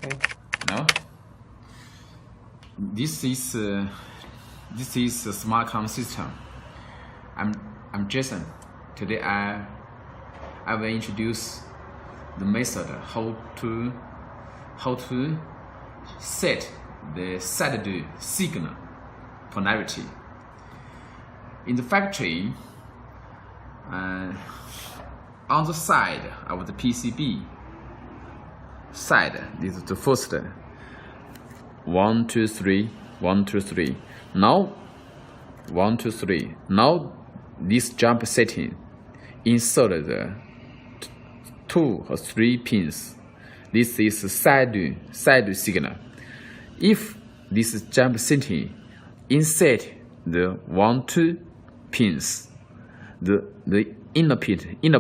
Okay. No. This is a smart com system. I'm Jason. Today I will introduce the method how to set the CARDOT signal polarity. In the factory, on the side of the PCB side, this is the first 1 2 3 1 2 3. Now 1 2 3. Now this jump setting insert the 2 or 3 pins. This is CARDOT signal. If this jump setting insert the 1 2 pins, the inner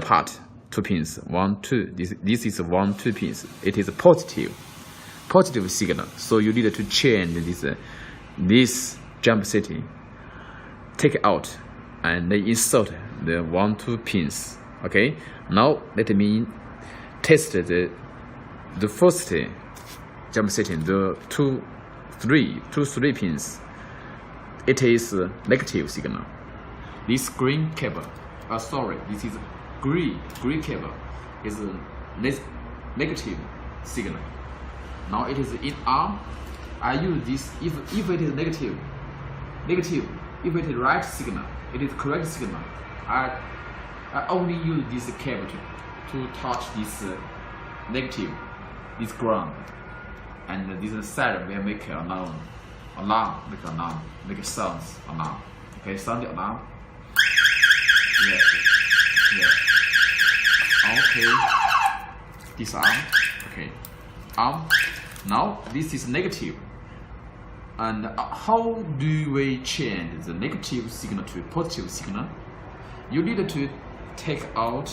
part 2 pins 1 2. This is 1 2 pins. It is a positive signal. So you need to change this jump setting. Take it out and insert the 1 2 pins. Okay. Now let me test the first jump setting. The 2 3 pins. It is a negative signal. This green cable. This is green cable is a negative signal. Now it is in arm. I use this if it is negative. If it is right signal, it is correct signal. I only use this cable to touch this negative, this ground, and this side will make alarm, make a sounds alarm. Okay, sound the alarm. Yeah. Okay. This arm. Okay. Arm. Now this is negative. And how do we change the negative signal to positive signal? You need to take out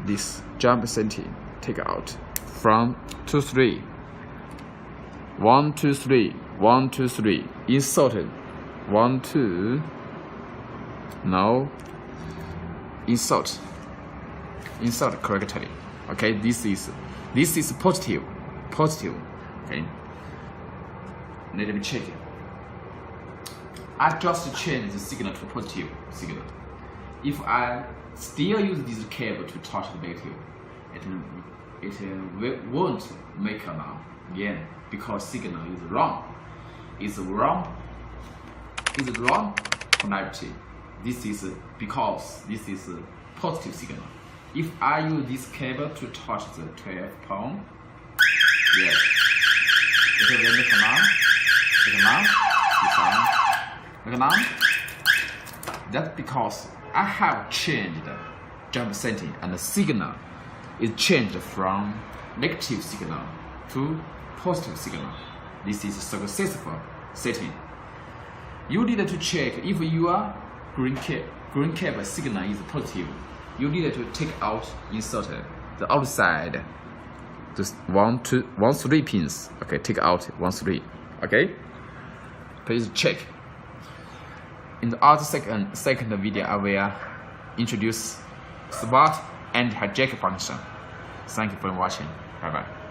this jump setting. Take out from 2 3. 1 2 3 1 2 3. Inserted 1 2. Now insert correctly. Okay, this is positive. Okay, let me check it. I just change the signal to positive signal. If I still use this cable to touch the negative, it won't make alarm again because signal is wrong. It's wrong polarity. This is because this is a positive signal. If I use this cable to touch the 12 pound, yes, it will make alarm. That's because I have changed the jump setting and the signal is changed from negative signal to positive signal. This is a successful setting. You need to check if your green cable signal is positive. You need to take out, insert the outside, just 1 3 pins. Okay, take out 1 3. Okay, please check. In the other second video, I will introduce SWOT and hijack function. Thank you for watching. Bye bye.